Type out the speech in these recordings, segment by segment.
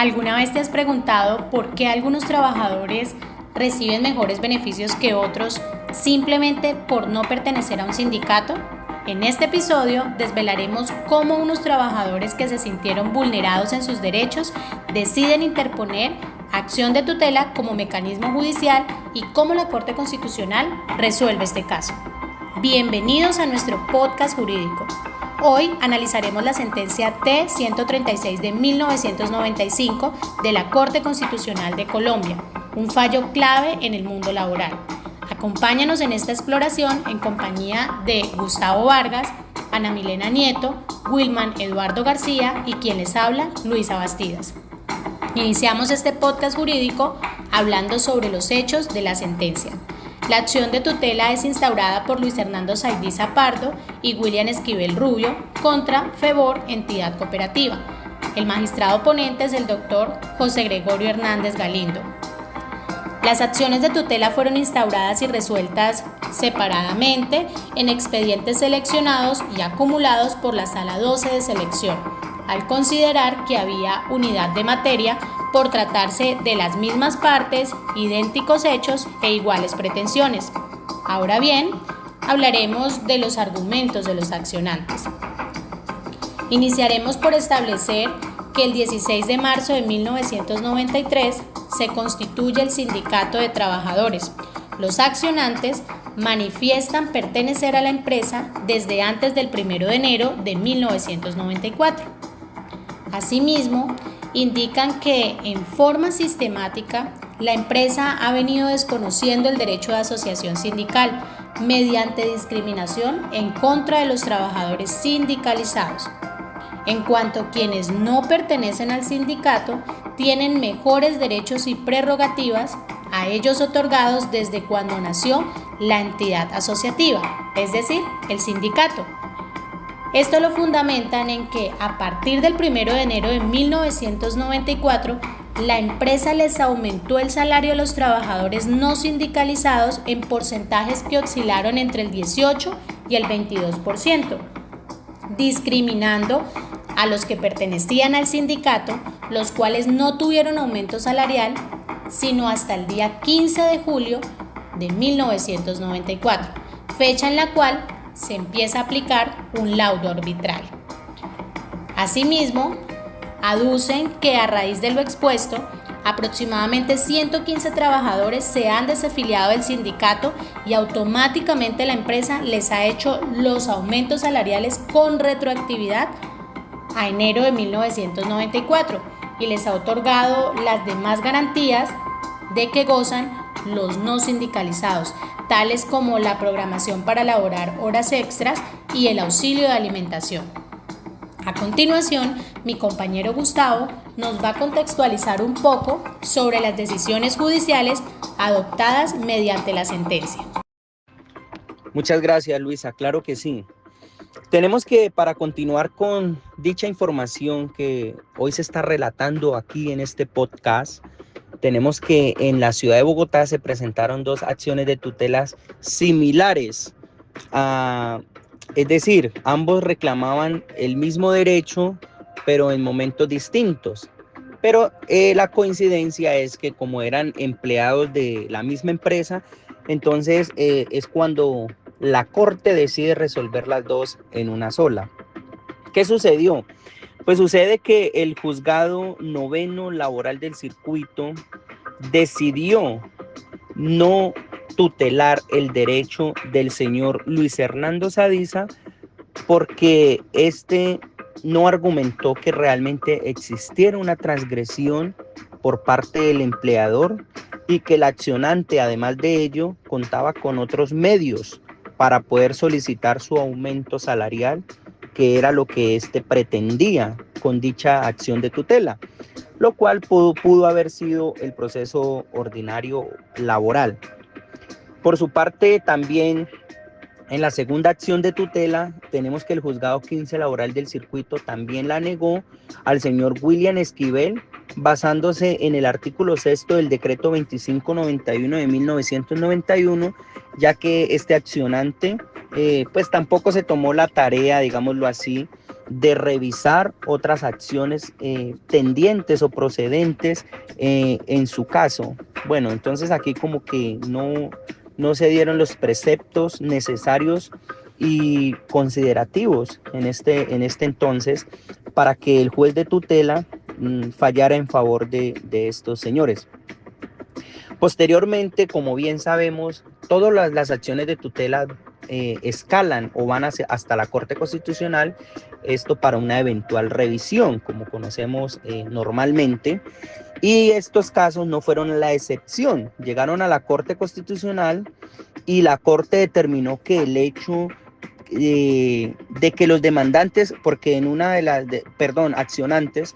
¿Alguna vez te has preguntado por qué algunos trabajadores reciben mejores beneficios que otros simplemente por no pertenecer a un sindicato? En este episodio desvelaremos cómo unos trabajadores que se sintieron vulnerados en sus derechos deciden interponer acción de tutela como mecanismo judicial y cómo la Corte Constitucional resuelve este caso. Bienvenidos a nuestro podcast jurídico. Hoy analizaremos la sentencia T-136 de 1995 de la Corte Constitucional de Colombia, un fallo clave en el mundo laboral. Acompáñanos en esta exploración en compañía de Gustavo Vargas, Ana Milena Nieto, Wilman Eduardo García y quien les habla, Luisa Bastidas. Iniciamos este podcast jurídico hablando sobre los hechos de la sentencia. La acción de tutela es instaurada por Luis Hernando Saidiza Pardo y William Esquivel Rubio contra FEBOR, entidad cooperativa. El magistrado ponente es el doctor José Gregorio Hernández Galindo. Las acciones de tutela fueron instauradas y resueltas separadamente en expedientes seleccionados y acumulados por la Sala 12 de selección, al considerar que había unidad de materia por tratarse de las mismas partes, idénticos hechos e iguales pretensiones. Ahora bien, hablaremos de los argumentos de los accionantes. Iniciaremos por establecer que el 16 de marzo de 1993 se constituye el Sindicato de Trabajadores. Los accionantes manifiestan pertenecer a la empresa desde antes del 1 de enero de 1994. Asimismo, indican que en forma sistemática la empresa ha venido desconociendo el derecho de asociación sindical mediante discriminación en contra de los trabajadores sindicalizados. En cuanto a quienes no pertenecen al sindicato, tienen mejores derechos y prerrogativas a ellos otorgados desde cuando nació la entidad asociativa, es decir, el sindicato. Esto lo fundamentan en que a partir del 1 de enero de 1994, la empresa les aumentó el salario a los trabajadores no sindicalizados en porcentajes que oscilaron entre el 18 y el 22%, discriminando a los que pertenecían al sindicato, los cuales no tuvieron aumento salarial sino hasta el día 15 de julio de 1994, fecha en la cual se empieza a aplicar un laudo arbitral. Asimismo, aducen que a raíz de lo expuesto, aproximadamente 115 trabajadores se han desafiliado del sindicato y automáticamente la empresa les ha hecho los aumentos salariales con retroactividad a enero de 1994 y les ha otorgado las demás garantías de que gozan los no sindicalizados, tales como la programación para elaborar horas extras y el auxilio de alimentación. A continuación, mi compañero Gustavo nos va a contextualizar un poco sobre las decisiones judiciales adoptadas mediante la sentencia. Muchas gracias, Luisa. Claro que sí. Tenemos que, para continuar con dicha información que hoy se está relatando aquí en este podcast, tenemos que en la ciudad de Bogotá se presentaron dos acciones de tutelas similares. Es decir, ambos reclamaban el mismo derecho, pero en momentos distintos. Pero la coincidencia es que como eran empleados de la misma empresa, entonces es cuando la Corte decide resolver las dos en una sola. ¿Qué sucedió? Pues sucede que el juzgado noveno laboral del circuito decidió no tutelar el derecho del señor Luis Hernando Saidiza porque este no argumentó que realmente existiera una transgresión por parte del empleador y que el accionante, además de ello, contaba con otros medios para poder solicitar su aumento salarial, que era lo que éste pretendía con dicha acción de tutela, lo cual pudo haber sido el proceso ordinario laboral. Por su parte, también en la segunda acción de tutela tenemos que el juzgado 15 laboral del circuito también la negó al señor William Esquivel, basándose en el artículo 6 del decreto 2591 de 1991, ya que este accionante pues tampoco se tomó la tarea, digámoslo así, de revisar otras acciones tendientes o procedentes en su caso. Bueno, entonces aquí como que no se dieron los preceptos necesarios y considerativos en este entonces para que el juez de tutela fallara en favor de estos señores. Posteriormente, como bien sabemos, todas las acciones de tutela escalan o van hasta la Corte Constitucional, esto para una eventual revisión, como conocemos normalmente, y estos casos no fueron la excepción. Llegaron a la Corte Constitucional y la Corte determinó que el hecho de que los demandantes, porque en una de las, accionantes,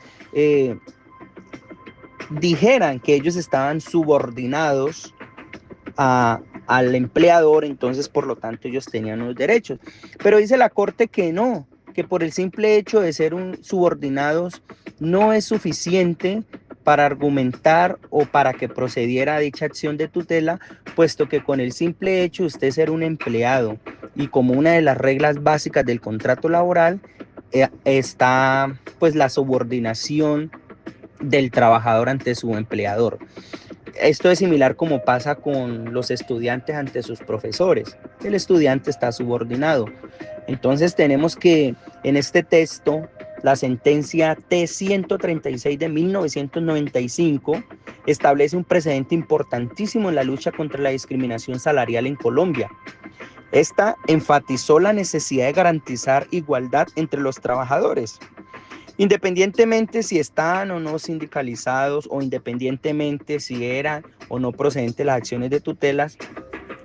dijeran que ellos estaban subordinados al empleador, entonces por lo tanto ellos tenían unos derechos. Pero dice la Corte que no, que por el simple hecho de ser subordinados no es suficiente para argumentar o para que procediera dicha acción de tutela, puesto que con el simple hecho de usted ser un empleado y como una de las reglas básicas del contrato laboral está pues la subordinación del trabajador ante su empleador. Esto es similar como pasa con los estudiantes ante sus profesores. El estudiante está subordinado. Entonces tenemos que en este texto, la sentencia T-136 de 1995 establece un precedente importantísimo en la lucha contra la discriminación salarial en Colombia. Esta enfatizó la necesidad de garantizar igualdad entre los trabajadores, independientemente si están o no sindicalizados o independientemente si eran o no procedentes las acciones de tutelas,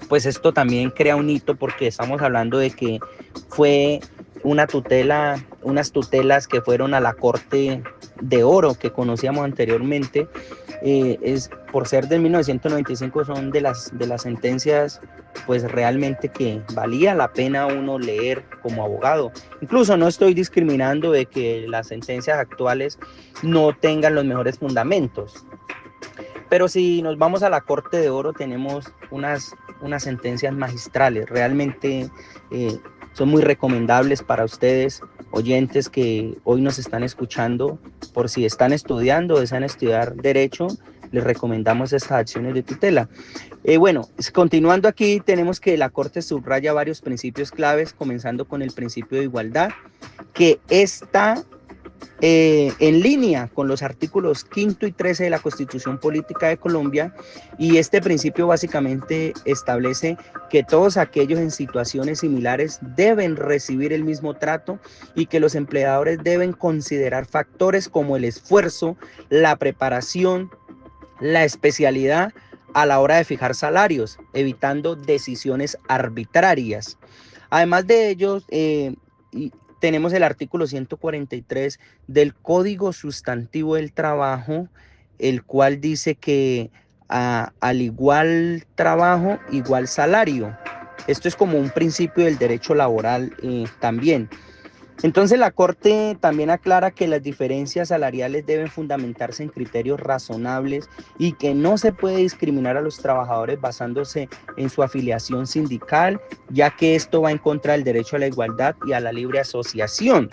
pues esto también crea un hito porque estamos hablando de que fue una tutela, unas tutelas que fueron a la Corte de Oro que conocíamos anteriormente. Es por ser del 1995 son de las sentencias pues realmente que valía la pena uno leer como abogado. Incluso no estoy discriminando de que las sentencias actuales no tengan los mejores fundamentos, pero si nos vamos a la Corte de Oro tenemos unas sentencias magistrales, realmente son muy recomendables para ustedes, oyentes que hoy nos están escuchando, por si están estudiando o desean estudiar Derecho, les recomendamos estas acciones de tutela. Bueno, continuando aquí, tenemos que la Corte subraya varios principios claves, comenzando con el principio de igualdad, que está en línea con los artículos 5 y 13 de la Constitución Política de Colombia, y este principio básicamente establece que todos aquellos en situaciones similares deben recibir el mismo trato y que los empleadores deben considerar factores como el esfuerzo, la preparación, la especialidad a la hora de fijar salarios, evitando decisiones arbitrarias. Además de ello, tenemos el artículo 143 del Código Sustantivo del Trabajo, el cual dice que al igual trabajo, igual salario. Esto es como un principio del derecho laboral también. Entonces la Corte también aclara que las diferencias salariales deben fundamentarse en criterios razonables y que no se puede discriminar a los trabajadores basándose en su afiliación sindical, ya que esto va en contra del derecho a la igualdad y a la libre asociación.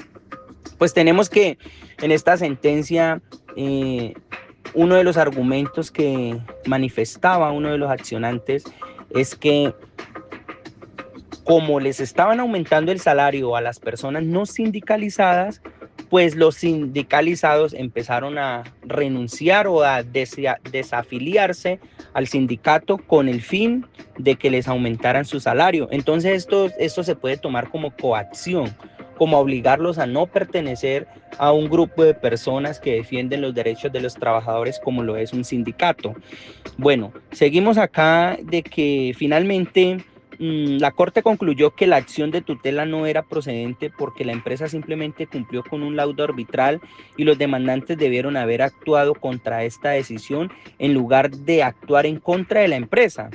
Pues tenemos que en esta sentencia uno de los argumentos que manifestaba uno de los accionantes es que como les estaban aumentando el salario a las personas no sindicalizadas, pues los sindicalizados empezaron a renunciar o a desafiliarse al sindicato con el fin de que les aumentaran su salario. Entonces esto se puede tomar como coacción, como obligarlos a no pertenecer a un grupo de personas que defienden los derechos de los trabajadores como lo es un sindicato. Bueno, seguimos acá de que finalmente la Corte concluyó que la acción de tutela no era procedente porque la empresa simplemente cumplió con un laudo arbitral y los demandantes debieron haber actuado contra esta decisión en lugar de actuar en contra de la empresa.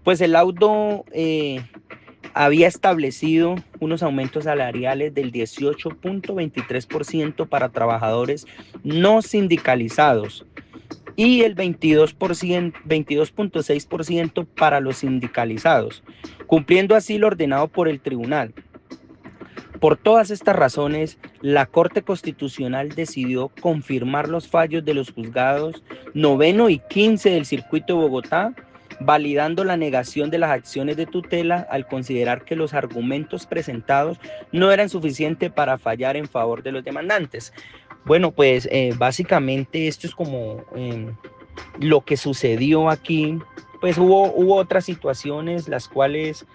Pues el laudo había establecido unos aumentos salariales del 18.23% para trabajadores no sindicalizados y el 22.6% para los sindicalizados, cumpliendo así lo ordenado por el tribunal. Por todas estas razones, la Corte Constitucional decidió confirmar los fallos de los juzgados noveno y 15 del Circuito de Bogotá, validando la negación de las acciones de tutela al considerar que los argumentos presentados no eran suficientes para fallar en favor de los demandantes. Bueno, pues básicamente esto es como lo que sucedió aquí. Pues hubo otras situaciones las cuales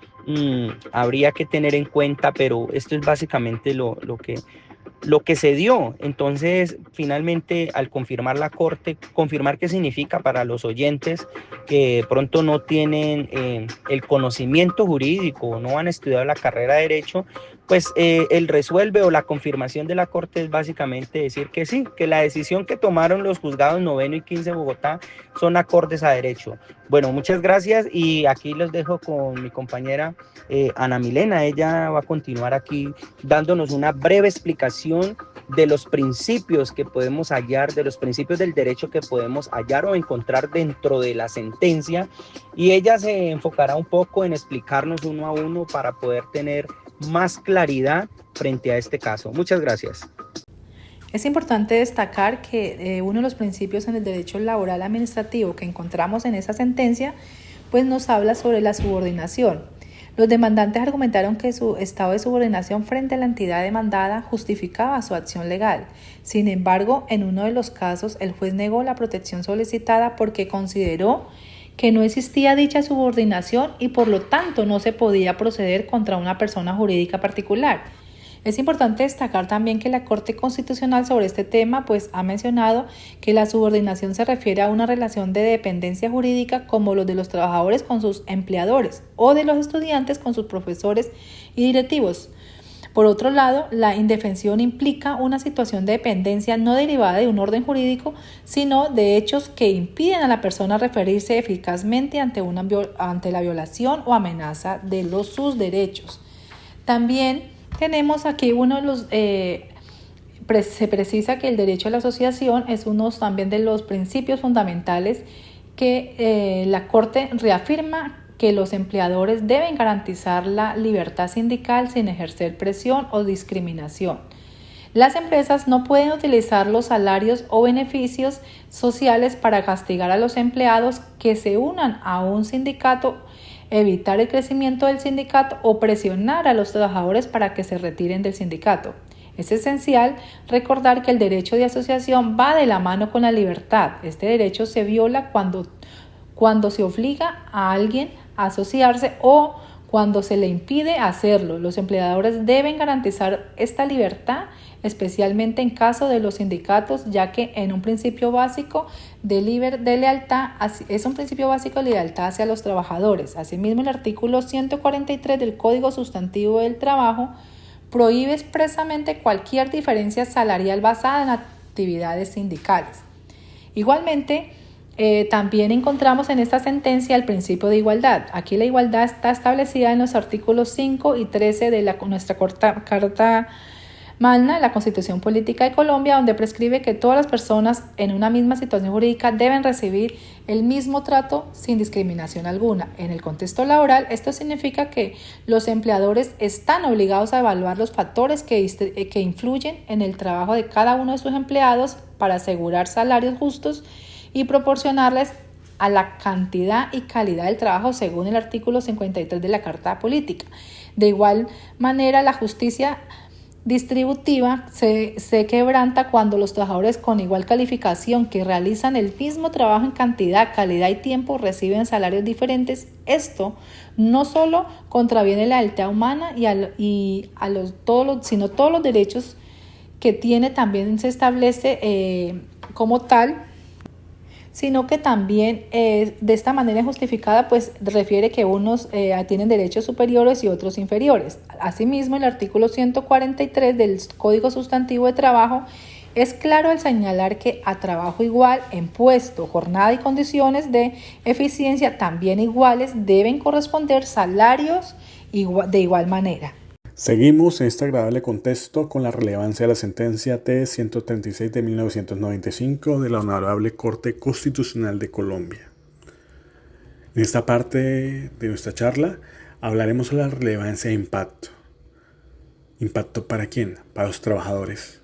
habría que tener en cuenta, pero esto es básicamente lo que se dio. Entonces, finalmente, al confirmar la Corte, confirmar qué significa para los oyentes que de pronto no tienen el conocimiento jurídico, no han estudiado la carrera de Derecho, pues el resuelve o la confirmación de la Corte es básicamente decir que sí, que la decisión que tomaron los juzgados noveno y 15 de Bogotá son acordes a derecho. Bueno, muchas gracias y aquí los dejo con mi compañera Ana Milena. Ella va a continuar aquí dándonos una breve explicación de los principios que podemos hallar, de los principios del derecho que podemos hallar o encontrar dentro de la sentencia, y ella se enfocará un poco en explicarnos uno a uno para poder tener más claridad frente a este caso. Muchas gracias. Es importante destacar que uno de los principios en el derecho laboral administrativo que encontramos en esa sentencia, pues nos habla sobre la subordinación. Los demandantes argumentaron que su estado de subordinación frente a la entidad demandada justificaba su acción legal. Sin embargo, en uno de los casos, el juez negó la protección solicitada porque consideró que no existía dicha subordinación y por lo tanto no se podía proceder contra una persona jurídica particular. Es importante destacar también que la Corte Constitucional sobre este tema pues ha mencionado que la subordinación se refiere a una relación de dependencia jurídica como los de los trabajadores con sus empleadores o de los estudiantes con sus profesores y directivos. Por otro lado, la indefensión implica una situación de dependencia no derivada de un orden jurídico, sino de hechos que impiden a la persona referirse eficazmente ante la violación o amenaza de sus derechos. También tenemos aquí se precisa que el derecho a la asociación es uno también de los principios fundamentales que la Corte reafirma que los empleadores deben garantizar la libertad sindical sin ejercer presión o discriminación. Las empresas no pueden utilizar los salarios o beneficios sociales para castigar a los empleados que se unan a un sindicato, evitar el crecimiento del sindicato o presionar a los trabajadores para que se retiren del sindicato. Es esencial recordar que el derecho de asociación va de la mano con la libertad. Este derecho se viola cuando se obliga a alguien a asociarse o cuando se le impide hacerlo. Los empleadores deben garantizar esta libertad, especialmente en caso de los sindicatos, ya que es un principio básico de lealtad hacia los trabajadores. Asimismo, el artículo 143 del Código Sustantivo del Trabajo prohíbe expresamente cualquier diferencia salarial basada en actividades sindicales. Igualmente, también encontramos en esta sentencia el principio de igualdad. Aquí la igualdad está establecida en los artículos 5 y 13 de nuestra Carta Magna, la Constitución Política de Colombia, donde prescribe que todas las personas en una misma situación jurídica deben recibir el mismo trato sin discriminación alguna. En el contexto laboral, esto significa que los empleadores están obligados a evaluar los factores que influyen en el trabajo de cada uno de sus empleados para asegurar salarios justos y proporcionarles a la cantidad y calidad del trabajo según el artículo 53 de la Carta Política. De igual manera, la justicia distributiva se quebranta cuando los trabajadores con igual calificación que realizan el mismo trabajo en cantidad, calidad y tiempo reciben salarios diferentes. Esto no solo contraviene la lealtad humana sino todos los derechos que tiene, también se establece como tal, sino que también de esta manera justificada pues refiere que unos tienen derechos superiores y otros inferiores. Asimismo, el artículo 143 del Código Sustantivo de Trabajo es claro al señalar que a trabajo igual, en puesto, jornada y condiciones de eficiencia también iguales deben corresponder salarios de igual manera. Seguimos en este agradable contexto con la relevancia de la sentencia T-136 de 1995 de la Honorable Corte Constitucional de Colombia. En esta parte de nuestra charla hablaremos sobre la relevancia de impacto. ¿Impacto para quién? Para los trabajadores.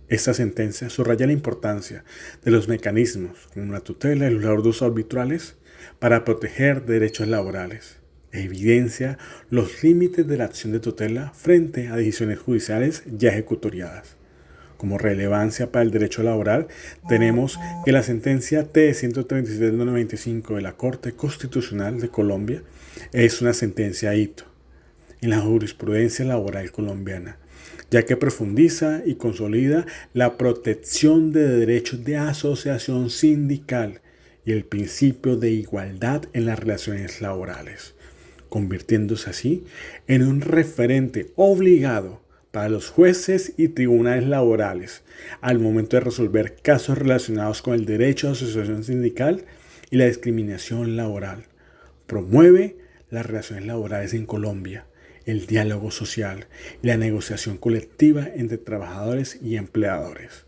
Esta sentencia subraya la importancia de los mecanismos como la tutela y los laudos arbitrales para proteger derechos laborales. Evidencia los límites de la acción de tutela frente a decisiones judiciales ya ejecutoriadas. Como relevancia para el derecho laboral, tenemos que la sentencia T-136 del 95 de la Corte Constitucional de Colombia es una sentencia hito en la jurisprudencia laboral colombiana, ya que profundiza y consolida la protección de derechos de asociación sindical y el principio de igualdad en las relaciones laborales, convirtiéndose así en un referente obligado para los jueces y tribunales laborales al momento de resolver casos relacionados con el derecho a asociación sindical y la discriminación laboral. Promueve las relaciones laborales en Colombia, el diálogo social y la negociación colectiva entre trabajadores y empleadores.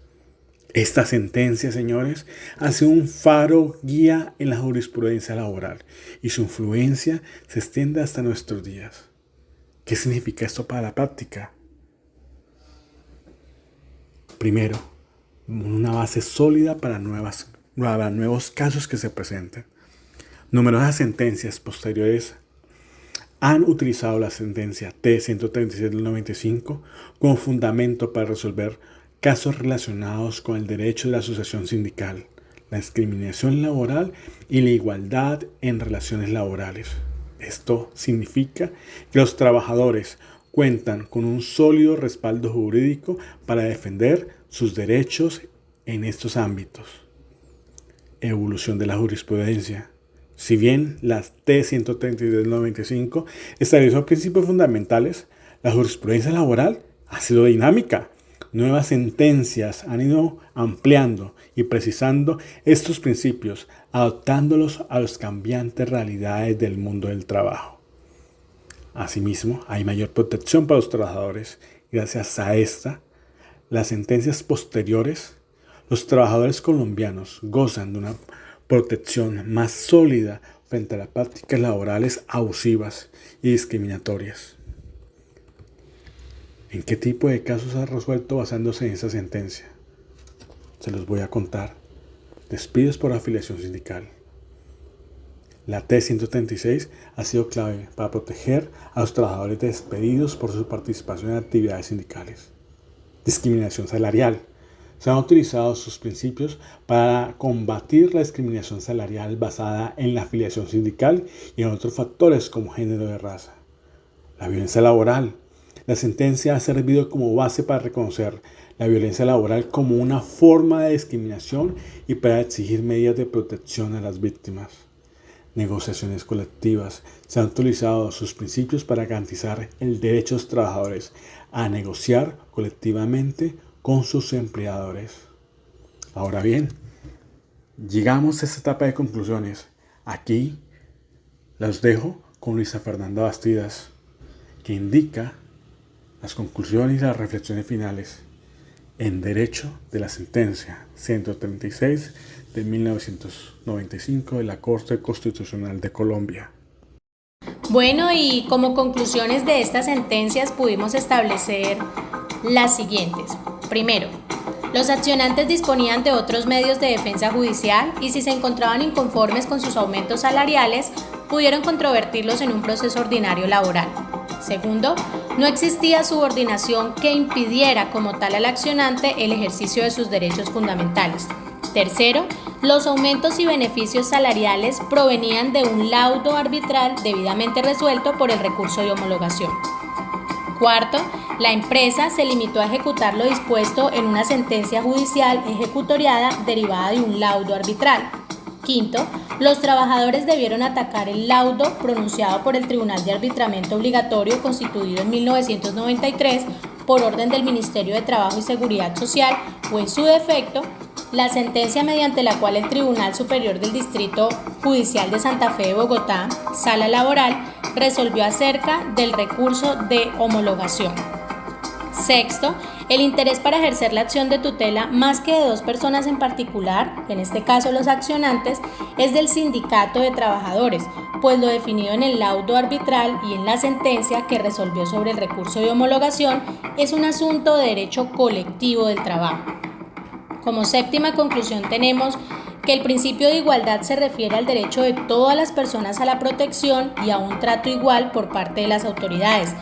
Esta sentencia, señores, hace un faro guía en la jurisprudencia laboral y su influencia se extiende hasta nuestros días. ¿Qué significa esto para la práctica? Primero, una base sólida para nuevos casos que se presenten. Numerosas sentencias posteriores han utilizado la sentencia T-136 del 95 como fundamento para resolver casos relacionados con el derecho de la asociación sindical, la discriminación laboral y la igualdad en relaciones laborales. Esto significa que los trabajadores cuentan con un sólido respaldo jurídico para defender sus derechos en estos ámbitos. Evolución de la jurisprudencia. Si bien la T-132 del 95 estableció principios fundamentales, la jurisprudencia laboral ha sido dinámica. Nuevas sentencias han ido ampliando y precisando estos principios, adaptándolos a las cambiantes realidades del mundo del trabajo. Asimismo, hay mayor protección para los trabajadores. Gracias a las sentencias posteriores, los trabajadores colombianos gozan de una protección más sólida frente a las prácticas laborales abusivas y discriminatorias. ¿En qué tipo de casos ha resuelto basándose en esa sentencia? Se los voy a contar. Despidos por afiliación sindical. La T-136 ha sido clave para proteger a los trabajadores despedidos por su participación en actividades sindicales. Discriminación salarial. Se han utilizado sus principios para combatir la discriminación salarial basada en la afiliación sindical y en otros factores como género y raza. La violencia laboral. La sentencia ha servido como base para reconocer la violencia laboral como una forma de discriminación y para exigir medidas de protección a las víctimas. Negociaciones colectivas. Se han utilizado sus principios para garantizar el derecho de los trabajadores a negociar colectivamente con sus empleadores. Ahora bien, llegamos a esta etapa de conclusiones. Aquí las dejo con Luisa Fernanda Bastidas, que indica las conclusiones y las reflexiones finales en derecho de la sentencia 136 de 1995 de la Corte Constitucional de Colombia. Bueno, y como conclusiones de estas sentencias pudimos establecer las siguientes. Primero, los accionantes disponían de otros medios de defensa judicial y si se encontraban inconformes con sus aumentos salariales, pudieron controvertirlos en un proceso ordinario laboral. Segundo, no existía subordinación que impidiera como tal al accionante el ejercicio de sus derechos fundamentales. Tercero, los aumentos y beneficios salariales provenían de un laudo arbitral debidamente resuelto por el recurso de homologación. Cuarto, la empresa se limitó a ejecutar lo dispuesto en una sentencia judicial ejecutoriada derivada de un laudo arbitral. Quinto, los trabajadores debieron atacar el laudo pronunciado por el Tribunal de Arbitramiento Obligatorio constituido en 1993 por orden del Ministerio de Trabajo y Seguridad Social o en su defecto, la sentencia mediante la cual el Tribunal Superior del Distrito Judicial de Santa Fe de Bogotá, Sala Laboral, resolvió acerca del recurso de homologación. Sexto, el interés para ejercer la acción de tutela más que de dos personas en particular, en este caso los accionantes, es del sindicato de trabajadores, pues lo definido en el laudo arbitral y en la sentencia que resolvió sobre el recurso de homologación es un asunto de derecho colectivo del trabajo. Como séptima conclusión tenemos que el principio de igualdad se refiere al derecho de todas las personas a la protección y a un trato igual por parte de las autoridades,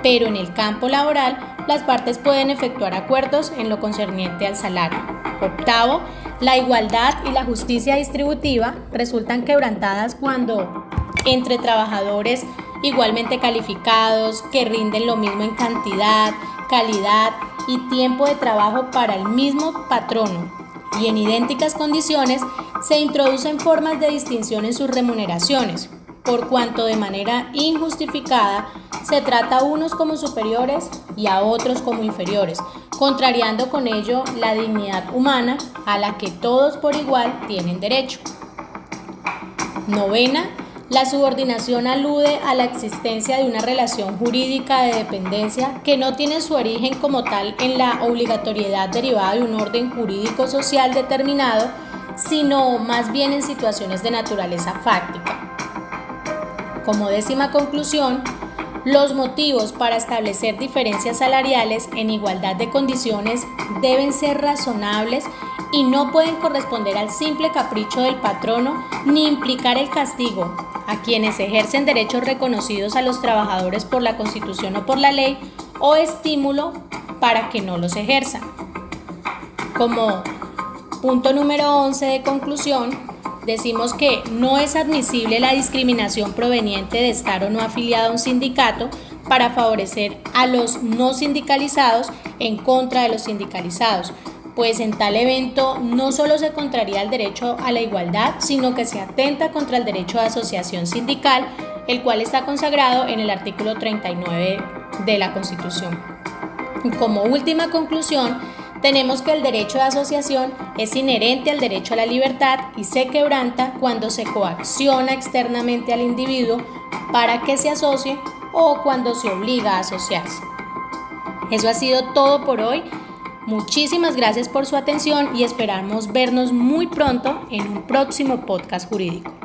pero en el campo laboral las partes pueden efectuar acuerdos en lo concerniente al salario. Octavo, la igualdad y la justicia distributiva resultan quebrantadas cuando entre trabajadores igualmente calificados, que rinden lo mismo en cantidad, calidad y tiempo de trabajo para el mismo patrono y en idénticas condiciones, se introducen formas de distinción en sus remuneraciones, por cuanto de manera injustificada se trata a unos como superiores y a otros como inferiores, contrariando con ello la dignidad humana a la que todos por igual tienen derecho. Novena, la subordinación alude a la existencia de una relación jurídica de dependencia que no tiene su origen como tal en la obligatoriedad derivada de un orden jurídico-social determinado, sino más bien en situaciones de naturaleza fáctica. Como décima conclusión, los motivos para establecer diferencias salariales en igualdad de condiciones deben ser razonables y no pueden corresponder al simple capricho del patrono ni implicar el castigo a quienes ejercen derechos reconocidos a los trabajadores por la Constitución o por la ley o estímulo para que no los ejerzan. Como punto número 11 de conclusión, decimos que no es admisible la discriminación proveniente de estar o no afiliado a un sindicato para favorecer a los no sindicalizados en contra de los sindicalizados, pues en tal evento no solo se contraría el derecho a la igualdad, sino que se atenta contra el derecho de asociación sindical, el cual está consagrado en el artículo 39 de la Constitución. Y como última conclusión, tenemos que el derecho de asociación es inherente al derecho a la libertad y se quebranta cuando se coacciona externamente al individuo para que se asocie o cuando se obliga a asociarse. Eso ha sido todo por hoy. Muchísimas gracias por su atención y esperamos vernos muy pronto en un próximo podcast jurídico.